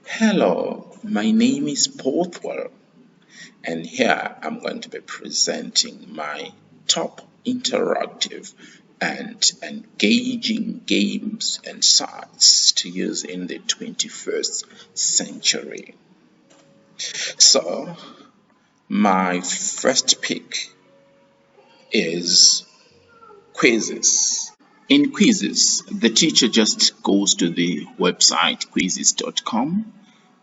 Hello, my name is WordWorld, and here I'm going to be presenting my top interactive and engaging games and sites to use in the 21st century. So, my first pick is quizzes. In quizzes, the teacher just goes to the website quizzes.com,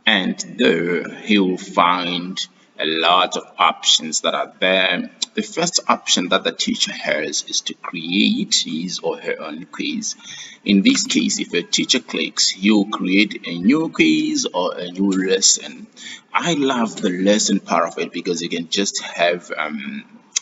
and there he'll find a lot of options that are there. The first option that the teacher has is to create his or her own quiz. In this case, if a teacher clicks, he'll create a new quiz or a new lesson. I love the lesson part of it because you can just have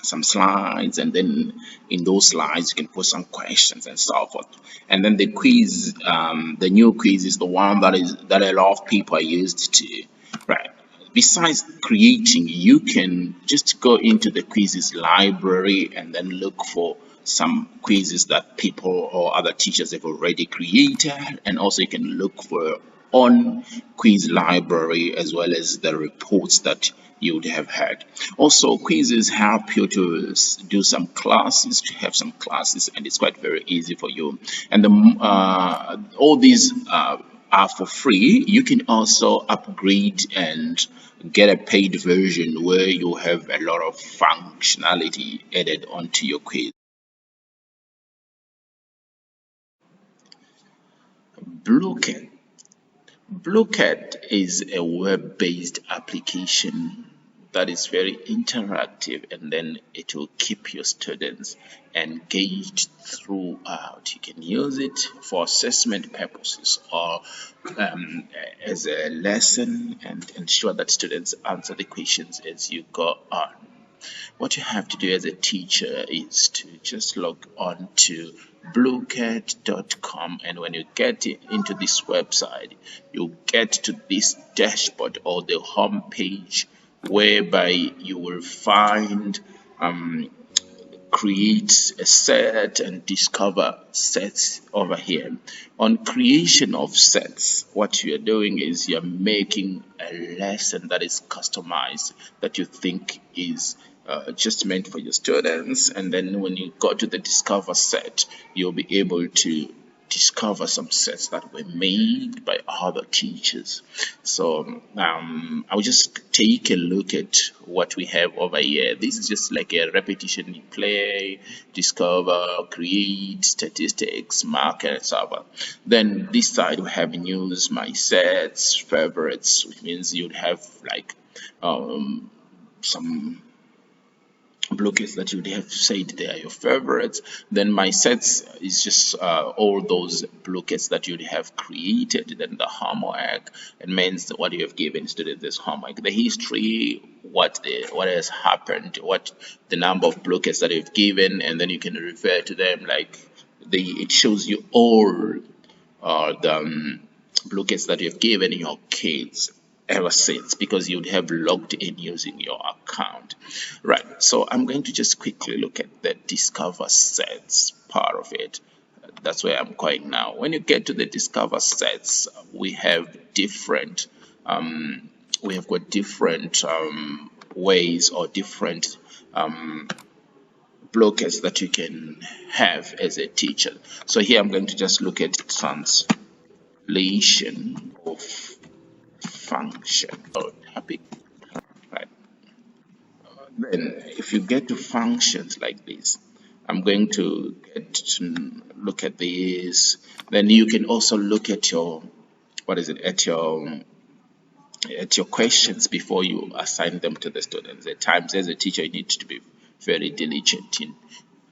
some slides, and then in those slides you can put some questions and so forth. And then the quiz, the new quiz is the one that a lot of people are used to, right? Besides creating, you can just go into the quizzes library and then look for some quizzes that people or other teachers have already created, and also you can look for on quiz library as well as the reports that you would have had. Also, quizzes help you to do some classes, to have some classes, and it's quite very easy for you. And all these are for free. You can also upgrade and get a paid version where you have a lot of functionality added onto your quiz. Blockade. Blockade is a web-based application that is very interactive, and then it will keep your students engaged throughout. You can use it for assessment purposes or as a lesson, and ensure that students answer the questions as you go on. What you have to do as a teacher is to just log on to Blockade.com, and when you get into this website, you get to this dashboard or the home page, whereby you will find create a set and discover sets over here. On creation of sets, what you're doing is you're making a lesson that is customized, that you think is just meant for your students, and then when you go to the discover set, you'll be able to discover some sets that were made by other teachers. So I'll just take a look at what we have over here. This is just like a repetition: play, discover, create, statistics, mark, and so on. Then this side we have news, my sets, favorites, which means you'd have like some blockades that you have said they are your favorites. Then my sets is just all those blockades that you have created. Then the homework, it means what you have given students this homework, the history, what has happened, what the number of blockades that you've given, and then you can refer to them. Like it shows you all the blockades that you've given your kids ever since, because you'd have logged in using your account, right? So I'm going to just quickly look at the discover sets part of it. That's where I'm going now. When you get to the discover sets, we have different got different ways or different blockades that you can have as a teacher. So here I'm going to just look at translation of function or topic, right? Then if you get to functions like this, I'm going to get to look at these. Then you can also look at your at your questions before you assign them to the students. At times as a teacher, you need to be very diligent in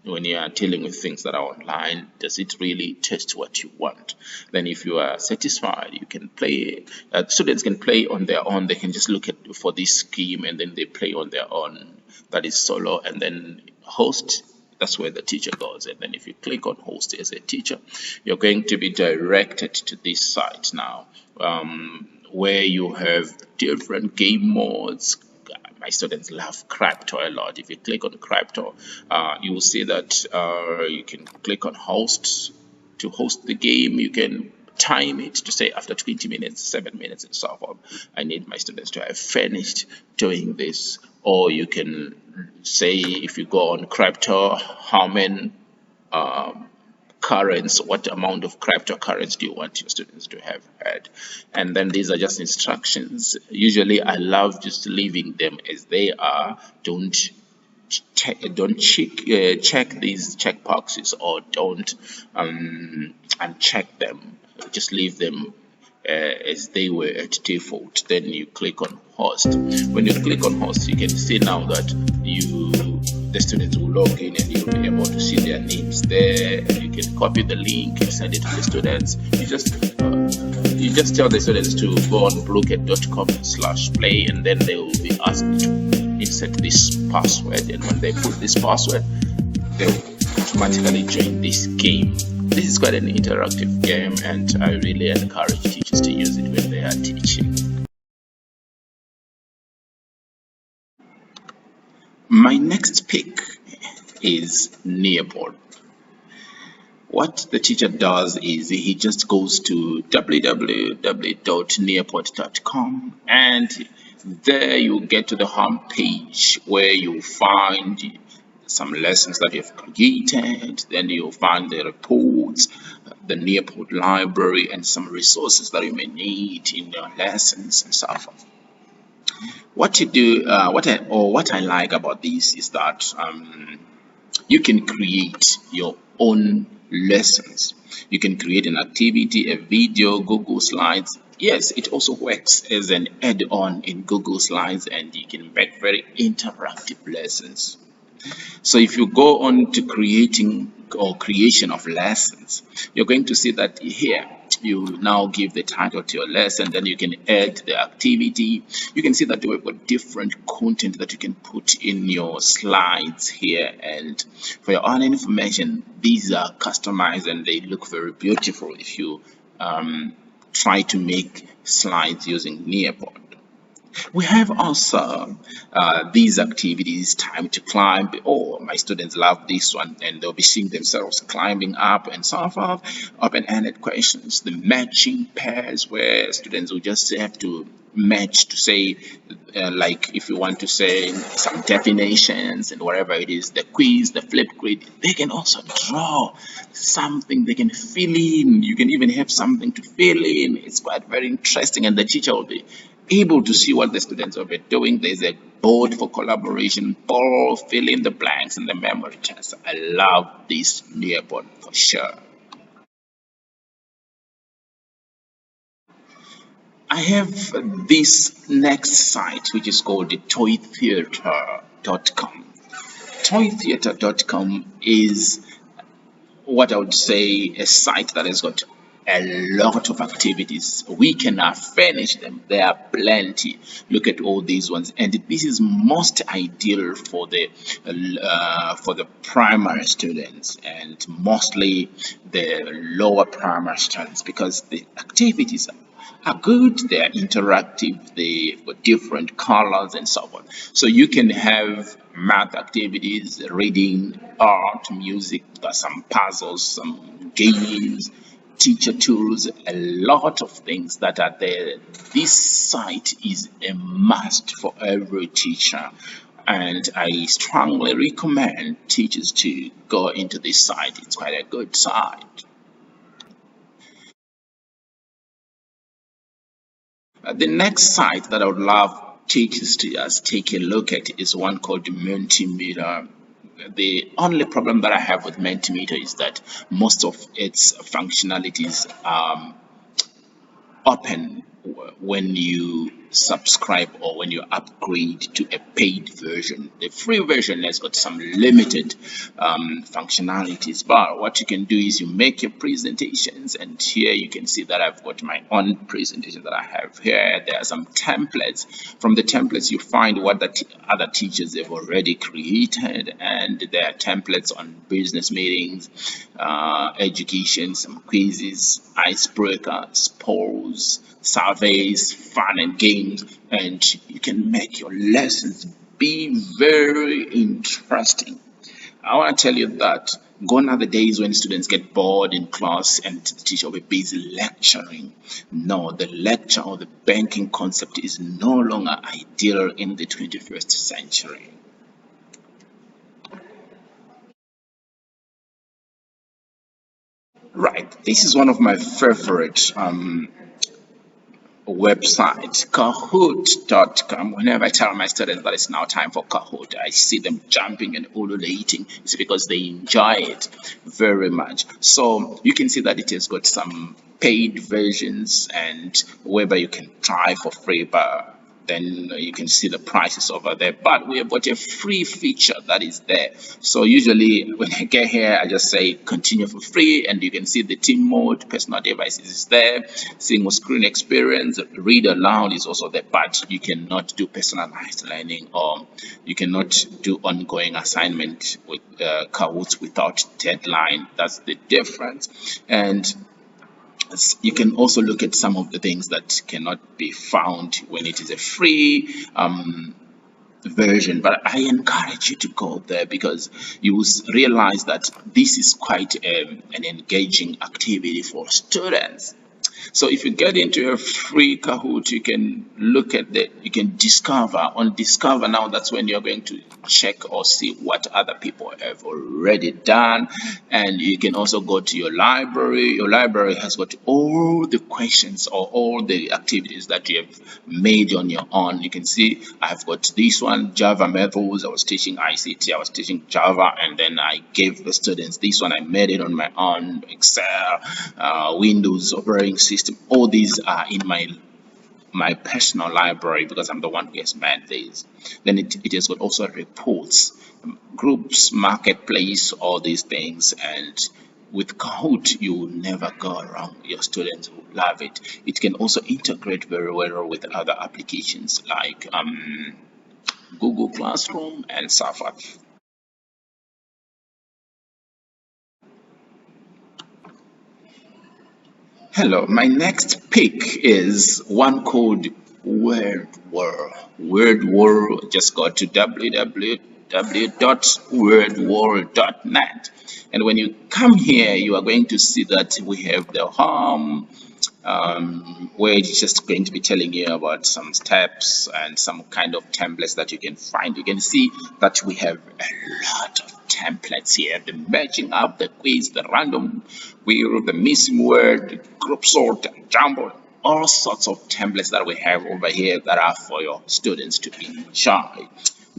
when you are dealing with things that are online. Does it really test what you want? Then if you are satisfied, you can play. Students can play on their own. They can just look at for this scheme, and then they play on their own. That is solo. And then host, that's where the teacher goes. And then if you click on host as a teacher, you're going to be directed to this site now, where you have different game modes. My students love crypto a lot. If you click on crypto, you will see that you can click on host to host the game. You can time it to say after 20 minutes, 7 minutes, and so forth. I need my students to have finished doing this. Or you can say, if you go on crypto, how many currents, what amount of cryptocurrency do you want your students to have had? And then these are just instructions. Usually I love just leaving them as they are. Don't check these check boxes, or don't uncheck them. Just leave them as they were at default. Then you click on host. When you click on host, you can see now that the students will log in, and you'll be able to see their names there. You can copy the link and send it to the students. You just tell the students to go on blockade.com/play, and then they will be asked to insert this password, and when they put this password, they will automatically join this game. This is quite an interactive game, and I really encourage teachers to use it when they are teaching. My next pick is Nearboard. What the teacher does is he just goes to www.nearboard.com, and there you get to the home page where you'll find some lessons that you've created. Then you'll find the reports, the Nearboard library, and some resources that you may need in your lessons and so forth. What you do, what I like about this is that you can create your own lessons. You can create an activity, a video, Google Slides. Yes, it also works as an add-on in Google Slides, and you can make very interactive lessons. So if you go on to creation of lessons, you're going to see that here you now give the title to your lesson, then you can add the activity. You can see that we've got different content that you can put in your slides here, and for your own information, these are customized and they look very beautiful if you try to make slides using Nearboard. We have also these activities, time to climb. Oh, my students love this one, and they'll be seeing themselves climbing up and so forth. Open-ended questions, the matching pairs, where students will just have to match to say, like if you want to say some definitions and whatever it is, the quiz, the flip grid, they can also draw something they can fill in. You can even have something to fill in. It's quite very interesting, and the teacher will be able to see what the students will be doing. There's a board for collaboration, ball, fill in the blanks, and the memory test. I love this Nearboard for sure. I have this next site, which is called the toytheater.com. Toytheater.com is what I would say a site that has got a lot of activities. We cannot finish them. There are plenty. Look at all these ones, and this is most ideal for the primary students, and mostly the lower primary students, because the activities are good, they are interactive, they've got different colors and so on. So you can have math activities, reading, art, music, some puzzles, some games, teacher tools, a lot of things that are there. This site is a must for every teacher, and I strongly recommend teachers to go into this site. It's quite a good site. The next site that I would love teachers to just take a look at is one called Multimeter. The only problem that I have with Multimeter is that most of its functionalities open when you subscribe or when you upgrade to a paid version. The free version has got some limited functionalities, but what you can do is you make your presentations, and here you can see that I've got my own presentation that I have here. There are some templates. From the templates you find what the other teachers have already created, and there are templates on business meetings, education, some quizzes, icebreakers, polls, surveys, fun and games, and you can make your lessons be very interesting. I want to tell you that Gone are the days when students get bored in class and the teacher will be busy lecturing. No, the lecture or the banking concept is no longer ideal in the 21st century. Right, this is one of my favorite website, Kahoot.com. Whenever I tell my students that it's now time for Kahoot, I see them jumping and ululating. It's because they enjoy it very much. So you can see that it has got some paid versions and whereby you can try for free, but then you can see the prices over there. But we have got a free feature that is there. So usually when I get here, I just say continue for free, and you can see the team mode, personal devices is there, single screen experience, read aloud is also there, but you cannot do personalized learning, or you cannot do ongoing assignment with Kahoot without deadline. That's the difference. And you can also look at some of the things that cannot be found when it is a free version, but I encourage you to go there because you will realize that this is quite an engaging activity for students. So if you get into a free Kahoot, you can look at that, you can discover. On discover now, that's when you're going to check or see what other people have already done. And you can also go to your library. Your library has got all the questions or all the activities that you have made on your own. You can see I've got this one, Java methods. I was teaching ICT, I was teaching Java, and then I gave the students this one. I made it on my own, Excel, Windows operating system. All these are in my personal library because I'm the one who has made these. Then it has got also reports, groups, marketplace, all these things. And with Kahoot, you will never go wrong. Your students will love it. It can also integrate very well with other applications like Google Classroom and so forth. Hello, my next pick is one called WordWorld. WordWorld, just go to www.wordworld.net. And when you come here, you are going to see that we have the home, where it's just going to be telling you about some steps and some kind of templates that you can find. You can see that we have a lot of templates here: the matching up, the quiz, the random wheel, the missing word, group sort, and jumble. All sorts of templates that we have over here that are for your students to enjoy.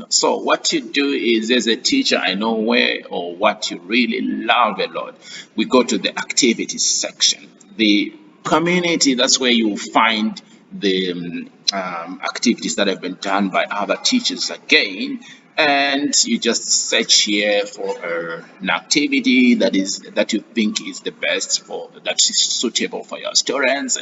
So what you do is, as a teacher, I know where or what you really love a lot. We go to the activities section. The community, that's where you find the activities that have been done by other teachers again, and you just search here for an activity that you think is the best, for that is suitable for your students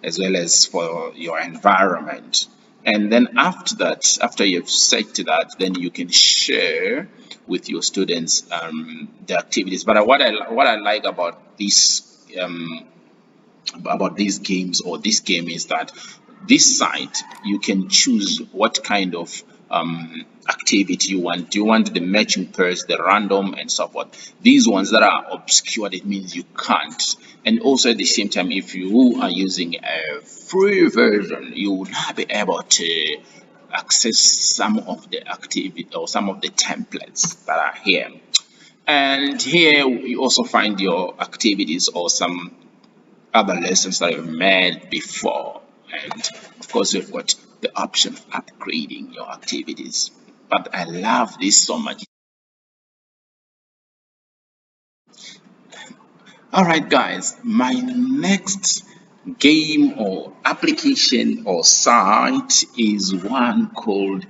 as well as for your environment. And then after that, after you've searched that, then you can share with your students the activities. But what I like about these games, or this game, is that this site you can choose what kind of activity you want. Do you want the matching pairs, the random, and so forth? These ones that are obscured, it means you can't. And also at the same time, if you are using a free version, you will not be able to access some of the activity or some of the templates that are here. And here you also find your activities or some other lessons that you've made before. And of course, you've got the option of upgrading your activities. But I love this so much. All right, guys, my next game or application or site is one called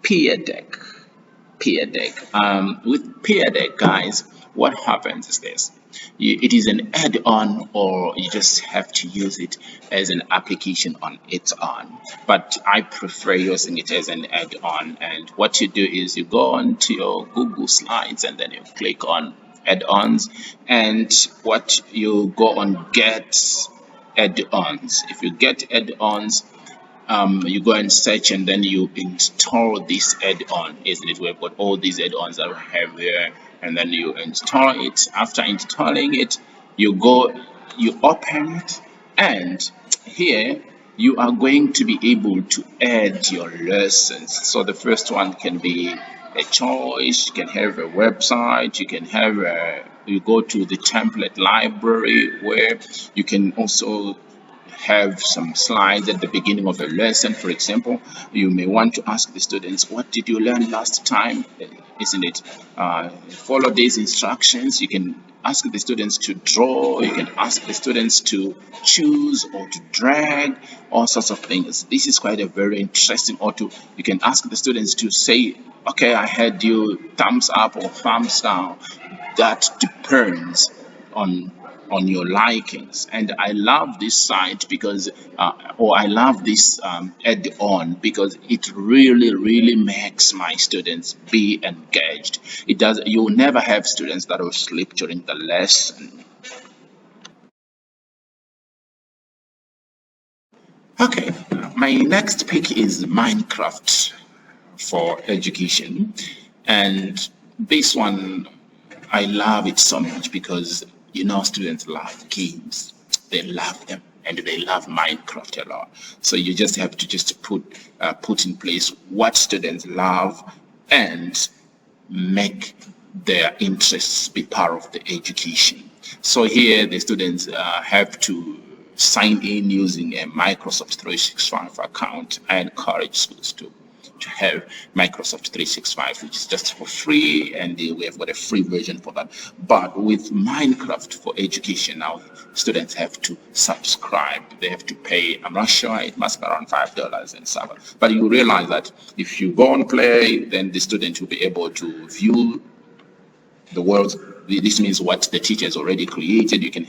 PeerDeck. PeerDeck. With PeerDeck, guys, what happens is this: it is an add-on, or you just have to use it as an application on its own. But I prefer using it as an add-on. And what you do is you go onto your Google Slides and then you click on add-ons, and what you go on get add-ons. If you get add-ons, you go and search and then you install this add-on, isn't it? We've got all these add-ons that we have here, and then you install it. After installing it, you open it, and here you are going to be able to add your lessons. So the first one can be a choice. You can have a website. You can have you go to the template library, where you can also have some slides at the beginning of a lesson. For example, you may want to ask the students, what did you learn last time? Isn't it? Follow these instructions. You can ask the students to draw. You can ask the students to choose or to drag, all sorts of things. This is quite a very interesting. Or to, you can ask the students to say, okay, I had you thumbs up or thumbs down. That depends on your likings. And I love this site because or I love this add-on because it really makes my students be engaged. It does. You will never have students that will sleep during the lesson. Okay, my next pick is Minecraft for education, and this one, I love it so much because students love games. They love them, and they love Minecraft a lot. So you just have to just put in place what students love and make their interests be part of the education. So here the students have to sign in using a Microsoft 365 account. I encourage schools to have Microsoft 365, which is just for free, and we have got a free version for that. But with Minecraft for education now, students have to subscribe. They have to pay. I'm not sure, it must be around $5 and stuff. But you realize that if you go and play, then the student will be able to view the world. This means what the teacher has already created. You can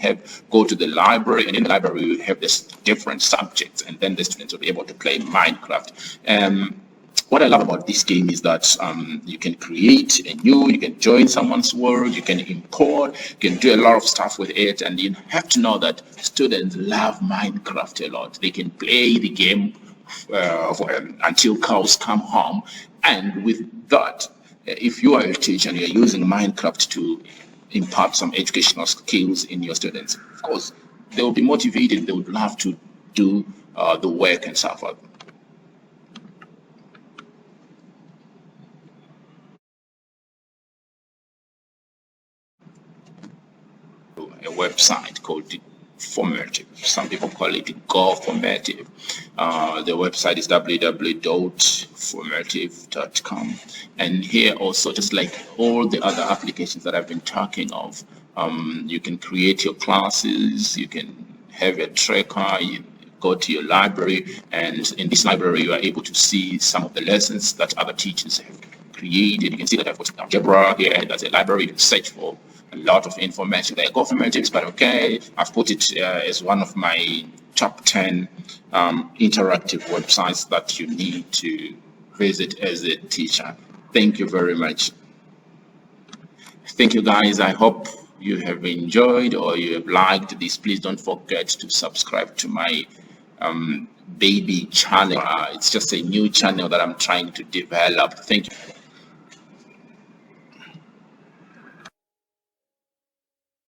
go to the library, and in the library you have this different subjects, and then the students will be able to play Minecraft. What I love about this game is that you can create you can join someone's world, you can import, you can do a lot of stuff with it, and you have to know that students love Minecraft a lot. They can play the game until cows come home, and with that, if you are a teacher and you're using Minecraft to impart some educational skills in your students, of course, they will be motivated. They would love to do the work and stuff like that. A website called Formative. Some people call it Go Formative. The website is www.formative.com. And here also, just like all the other applications that I've been talking of, you can create your classes, you can have a tracker, you go to your library, and in this library you are able to see some of the lessons that other teachers have created. You can see that I've put algebra here. There's a library. You can search for a lot of information there. Go for Formative, but okay, I've put it as one of my top 10 interactive websites that you need to visit as a teacher. Thank you very much. Thank you, guys. I hope you have enjoyed or you have liked this. Please don't forget to subscribe to my baby channel. It's just a new channel that I'm trying to develop. Thank you.